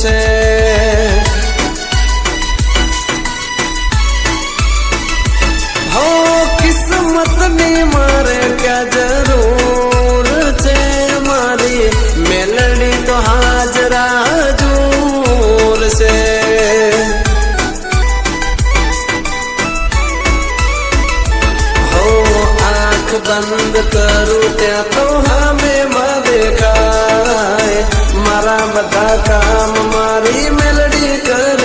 છે હો કિસ્મતની મારે ક્યાં જરૂર છે મારી મેલડી તો હાજરા હજૂર છે બંધ કરું ત્યાં તો હામે માં દેખાય મારા બધા કામ મારી મેલડી કરે